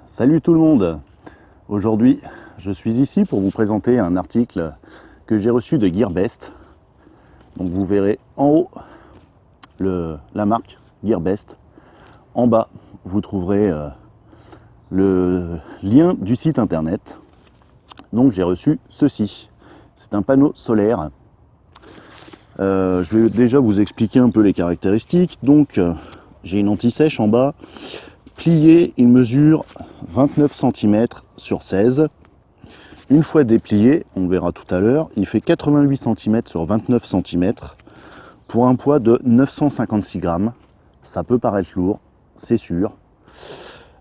Salut tout le monde! Aujourd'hui, je suis ici pour vous présenter un article que j'ai reçu de Gearbest. Donc vous verrez en haut la marque Gearbest. En bas, vous trouverez le lien du site internet. Donc j'ai reçu ceci. C'est un panneau solaire. Je vais déjà vous expliquer un peu les caractéristiques. Donc j'ai une anti-sèche en bas. Plié, il mesure 29 cm sur 16. Une fois déplié, on le verra tout à l'heure, il fait 88 cm sur 29 cm pour un poids de 956 grammes. Ça peut paraître lourd, c'est sûr.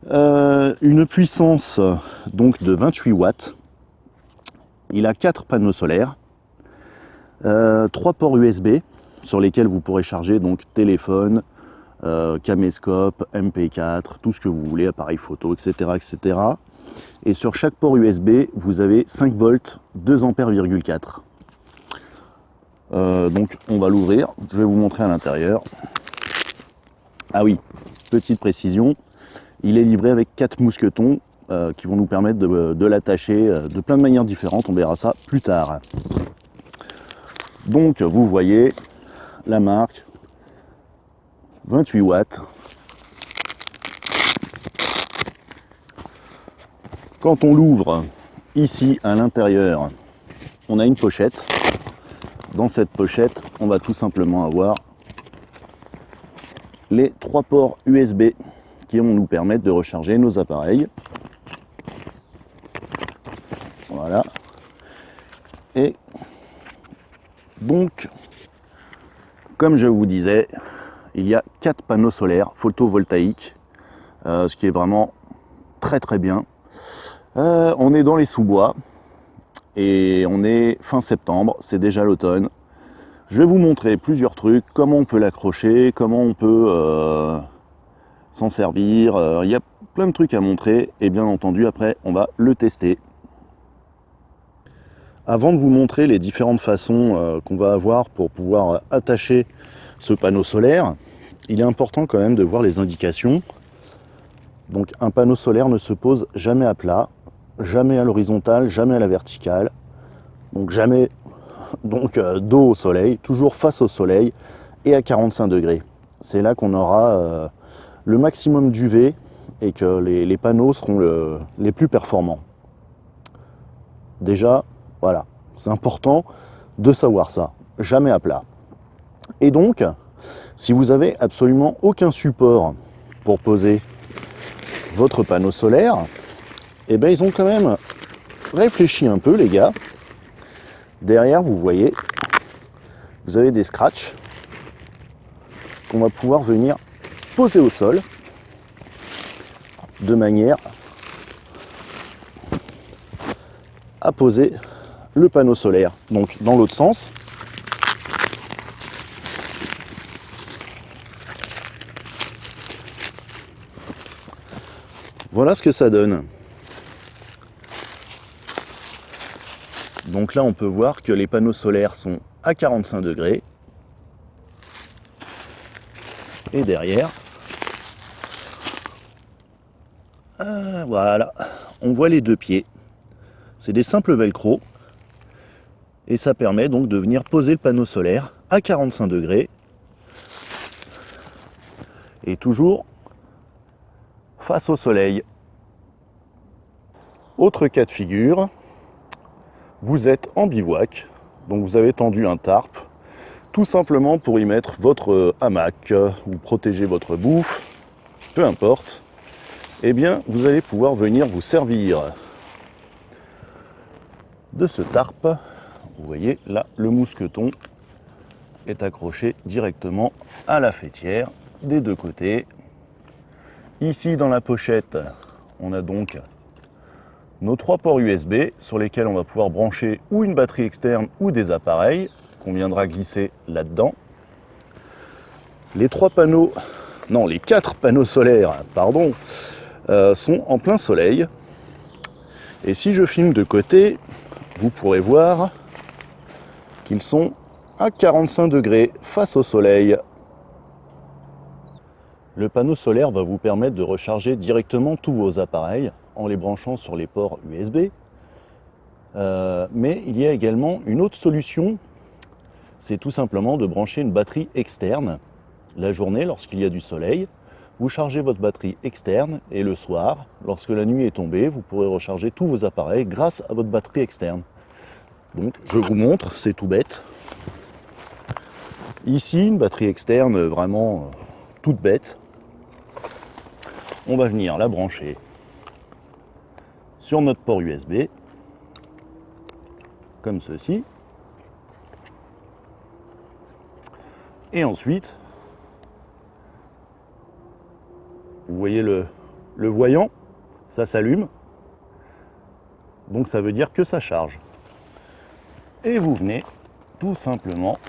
Une puissance donc de 28 watts. Il a 4 panneaux solaires, 3 ports USB sur lesquels vous pourrez charger donc téléphone, caméscope, MP4, tout ce que vous voulez, appareil photo, etc., etc. Et sur chaque port USB, vous avez 5 volts, 2 ampères,4. Donc on va l'ouvrir, je vais vous montrer à l'intérieur. Ah oui, petite précision, il est livré avec 4 mousquetons qui vont nous permettre de l'attacher de plein de manières différentes, on verra ça plus tard. Donc vous voyez la marque, 28 watts. Quand on l'ouvre, ici à l'intérieur, on a une pochette. Dans cette pochette, on va tout simplement avoir les 3 ports USB qui vont nous permettre de recharger nos appareils. Voilà. Et donc, comme je vous disais, il y a 4 panneaux solaires photovoltaïques, ce qui est vraiment très très bien. On est dans les sous-bois et on est fin septembre, c'est déjà l'automne. Je vais vous montrer plusieurs trucs, comment on peut l'accrocher, comment on peut s'en servir. Il y a plein de trucs à montrer et bien entendu après on va le tester. Avant de vous montrer les différentes façons qu'on va avoir pour pouvoir attacher ce panneau solaire, il est important quand même de voir les indications. Donc un panneau solaire ne se pose jamais à plat, jamais à l'horizontale, jamais à la verticale. Donc jamais dos au soleil, toujours face au soleil et à 45 degrés. C'est là qu'on aura le maximum d'UV et que les panneaux seront les plus performants. Déjà, voilà, c'est important de savoir ça, jamais à plat. Et donc, si vous avez absolument aucun support pour poser votre panneau solaire, eh bien ils ont quand même réfléchi un peu les gars. Derrière, vous voyez, vous avez des scratchs qu'on va pouvoir venir poser au sol de manière à poser le panneau solaire. Donc dans l'autre sens. Voilà ce que ça donne. Donc là, on peut voir que les panneaux solaires sont à 45 degrés. Et derrière, voilà, on voit les deux pieds. C'est des simples velcro. Et ça permet donc de venir poser le panneau solaire à 45 degrés. Et toujours face au soleil. Autre cas de figure, vous êtes en bivouac, donc vous avez tendu un tarp, tout simplement pour y mettre votre hamac ou protéger votre bouffe, peu importe. Eh bien, vous allez pouvoir venir vous servir de ce tarp. Vous voyez, là, le mousqueton est accroché directement à la faîtière des deux côtés. Ici, dans la pochette, on a donc nos 3 ports USB sur lesquels on va pouvoir brancher ou une batterie externe ou des appareils qu'on viendra glisser là-dedans. Les 4 panneaux solaires, pardon, sont en plein soleil. Et si je filme de côté, vous pourrez voir qu'ils sont à 45 degrés face au soleil. Le panneau solaire va vous permettre de recharger directement tous vos appareils en les branchant sur les ports USB. Mais il y a également une autre solution, c'est tout simplement de brancher une batterie externe. La journée, lorsqu'il y a du soleil, vous chargez votre batterie externe et le soir, lorsque la nuit est tombée, vous pourrez recharger tous vos appareils grâce à votre batterie externe. Donc je vous montre, c'est tout bête. Ici, une batterie externe vraiment toute bête. On va venir la brancher sur notre port USB, comme ceci. Et ensuite, vous voyez le voyant, ça s'allume. Donc ça veut dire que ça charge. Et vous venez tout simplement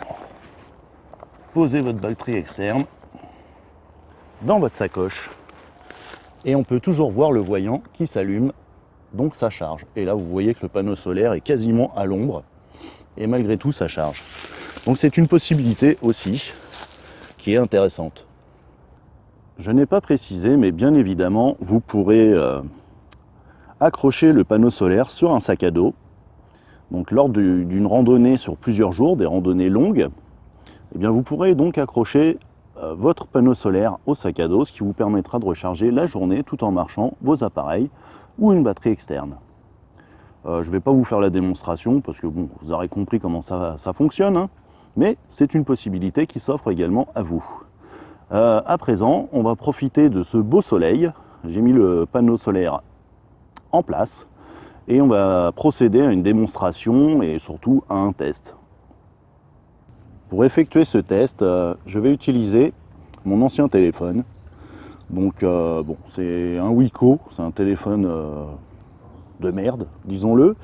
poser votre batterie externe dans votre sacoche. Et on peut toujours voir le voyant qui s'allume, donc ça charge. Et là, vous voyez que le panneau solaire est quasiment à l'ombre, et malgré tout, ça charge. Donc c'est une possibilité aussi qui est intéressante. Je n'ai pas précisé, mais bien évidemment, vous pourrez accrocher le panneau solaire sur un sac à dos. Donc lors d'une randonnée sur plusieurs jours, des randonnées longues, eh bien, vous pourrez donc accrocher votre panneau solaire au sac à dos, ce qui vous permettra de recharger la journée tout en marchant vos appareils ou une batterie externe. Je ne vais pas vous faire la démonstration parce que bon, vous aurez compris comment ça fonctionne, hein, mais c'est une possibilité qui s'offre également à vous. À présent, on va profiter de ce beau soleil. J'ai mis le panneau solaire en place et on va procéder à une démonstration et surtout à un test. Pour effectuer ce test, je vais utiliser mon ancien téléphone. Donc bon, c'est un Wiko, c'est un téléphone de merde, disons-le.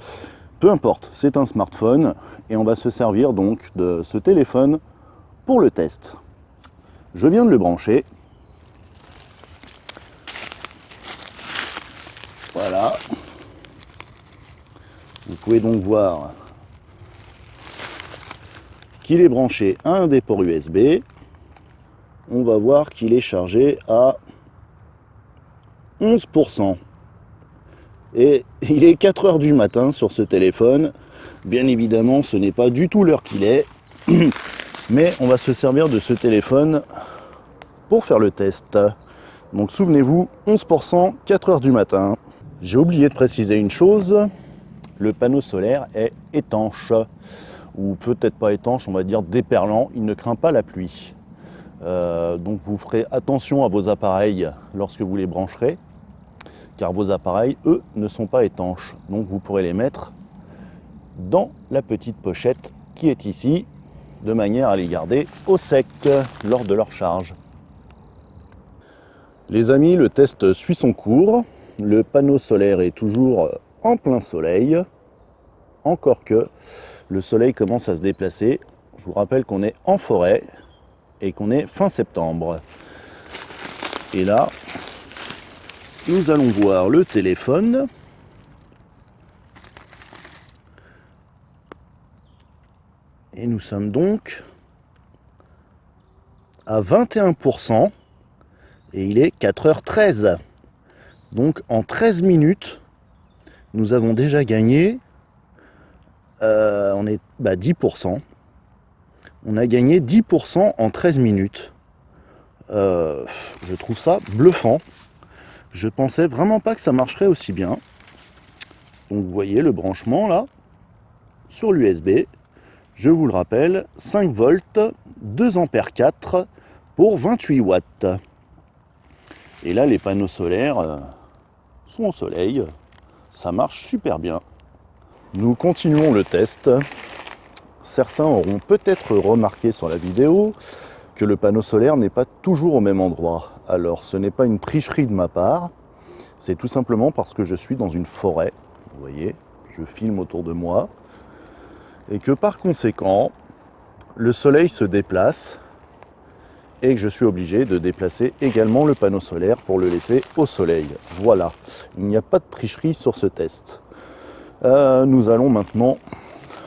Peu importe, c'est un smartphone et on va se servir donc de ce téléphone pour le test. Je viens de le brancher. Voilà. Vous pouvez donc voir qu'il est branché à un des ports USB. On va voir qu'il est chargé à 11%. Et il est 4 heures du matin sur ce téléphone. Bien évidemment, ce n'est pas du tout l'heure qu'il est. Mais on va se servir de ce téléphone pour faire le test. Donc souvenez-vous, 11%, 4 heures du matin. J'ai oublié de préciser une chose. Le panneau solaire est étanche. Ou peut-être pas étanche, on va dire déperlant, il ne craint pas la pluie. Donc vous ferez attention à vos appareils lorsque vous les brancherez, car vos appareils, eux, ne sont pas étanches. Donc vous pourrez les mettre dans la petite pochette qui est ici, de manière à les garder au sec lors de leur charge. Les amis, le test suit son cours. Le panneau solaire est toujours en plein soleil, encore que le soleil commence à se déplacer. Je vous rappelle qu'on est en forêt et qu'on est fin septembre. Et là, nous allons voir le téléphone. Et nous sommes donc à 21% et il est 4h13. Donc en 13 minutes, nous avons déjà gagné, on est 10%. On a gagné 10% en 13 minutes. Je trouve ça bluffant. Je pensais vraiment pas que ça marcherait aussi bien. Donc vous voyez le branchement là, sur l'USB. Je vous le rappelle, 5 volts, 2 ampères 4 pour 28 watts. Et là, les panneaux solaires sont au soleil. Ça marche super bien. Nous continuons le test. Certains auront peut-être remarqué sur la vidéo que le panneau solaire n'est pas toujours au même endroit. Alors, ce n'est pas une tricherie de ma part. C'est tout simplement parce que je suis dans une forêt. Vous voyez, je filme autour de moi. Et que par conséquent, le soleil se déplace et que je suis obligé de déplacer également le panneau solaire pour le laisser au soleil. Voilà, il n'y a pas de tricherie sur ce test. Nous allons maintenant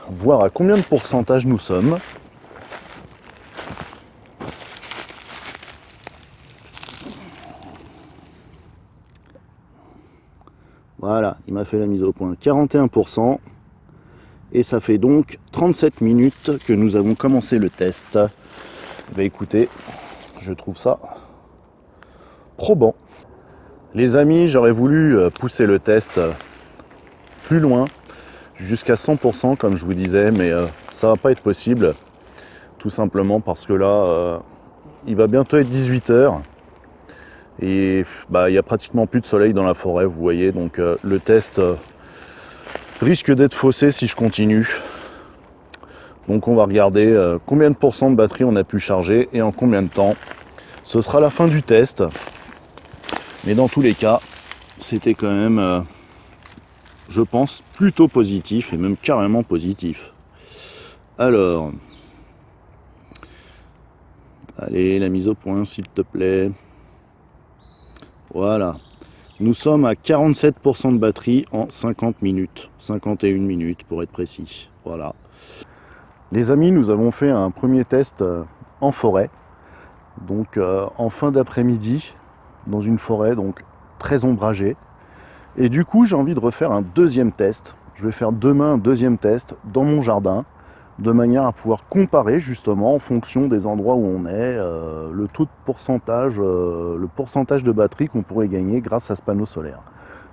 voir à combien de pourcentage nous sommes. Voilà, il m'a fait la mise au point. 41%. Et ça fait donc 37 minutes que nous avons commencé le test. Bah écoutez, je trouve ça probant. Les amis, j'aurais voulu pousser le test plus loin, jusqu'à 100% comme je vous disais, mais ça va pas être possible. Tout simplement parce que là, il va bientôt être 18 h. Et bah, il n'y a pratiquement plus de soleil dans la forêt, vous voyez. Donc le test risque d'être faussé si je continue. Donc on va regarder combien de pourcents de batterie on a pu charger et en combien de temps. Ce sera la fin du test. Mais dans tous les cas, c'était quand même, je pense, plutôt positif et même carrément positif. Alors, allez, la mise au point s'il te plaît. Voilà. Nous sommes à 47% de batterie en 50 minutes. 51 minutes pour être précis. Voilà. Les amis, nous avons fait un premier test en forêt. Donc en fin d'après-midi, dans une forêt donc très ombragée. Et du coup, j'ai envie de refaire un deuxième test. Je vais faire demain un deuxième test dans mon jardin, de manière à pouvoir comparer justement en fonction des endroits où on est, le taux de pourcentage, le pourcentage de batterie qu'on pourrait gagner grâce à ce panneau solaire.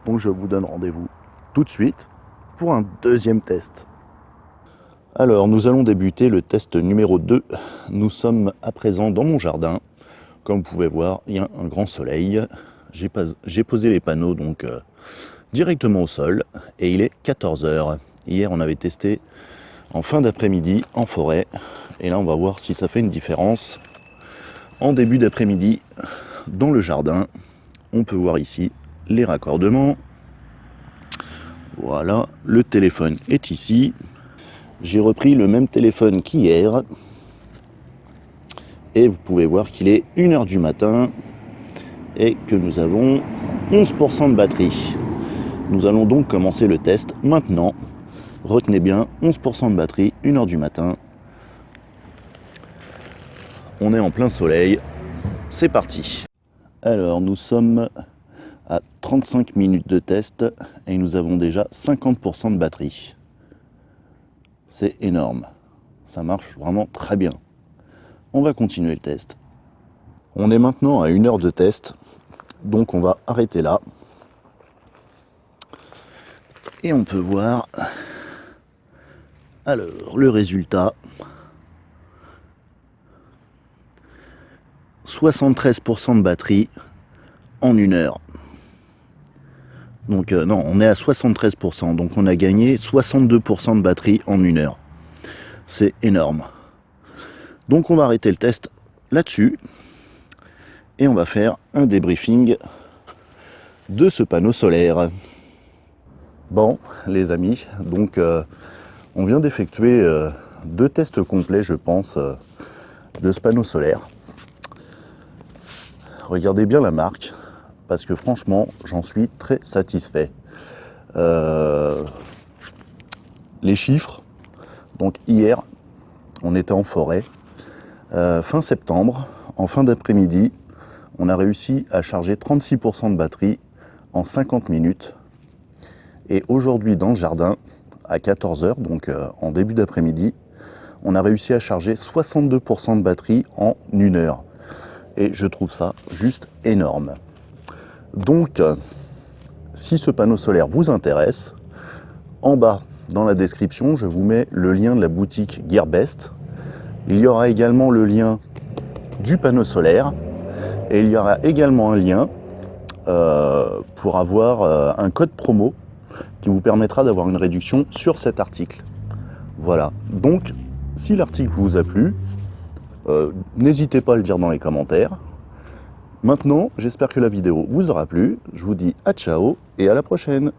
Donc je vous donne rendez-vous tout de suite pour un deuxième test. Alors nous allons débuter le test numéro 2. Nous sommes à présent dans mon jardin. Comme vous pouvez voir, il y a un grand soleil. J'ai posé les panneaux donc directement au sol et il est 14 h. Hier on avait testé en fin d'après-midi en forêt et là on va voir si ça fait une différence en début d'après-midi dans le jardin. On peut voir ici les raccordements. Voilà, le téléphone est ici. J'ai repris le même téléphone qu'hier et vous pouvez voir qu'il est 1 h du matin et que nous avons 11% de batterie. Nous allons donc commencer le test maintenant. Retenez bien, 11% de batterie, 1 h du matin. On est en plein soleil. C'est parti. Alors, nous sommes à 35 minutes de test et nous avons déjà 50% de batterie. C'est énorme. Ça marche vraiment très bien. On va continuer le test. On est maintenant à 1 heure de test. Donc on va arrêter là. Et on peut voir alors le résultat. 73% de batterie en 1 heure. Donc non, on est à 73%. Donc on a gagné 62% de batterie en 1 heure. C'est énorme. Donc on va arrêter le test là-dessus. Et on va faire un débriefing de ce panneau solaire. Bon, les amis, donc on vient d'effectuer 2 tests complets, je pense, de ce panneau solaire. Regardez bien la marque, parce que franchement, j'en suis très satisfait. Les chiffres, donc hier, on était en forêt, fin septembre, en fin d'après-midi, on a réussi à charger 36% de batterie en 50 minutes. Et aujourd'hui, dans le jardin, à 14 h, donc en début d'après-midi, on a réussi à charger 62% de batterie en 1 heure. Et je trouve ça juste énorme. Donc, si ce panneau solaire vous intéresse, en bas dans la description, je vous mets le lien de la boutique Gearbest. Il y aura également le lien du panneau solaire. Et il y aura également un lien pour avoir un code promo qui vous permettra d'avoir une réduction sur cet article. Voilà, donc si l'article vous a plu, n'hésitez pas à le dire dans les commentaires. Maintenant, j'espère que la vidéo vous aura plu. Je vous dis à ciao et à la prochaine.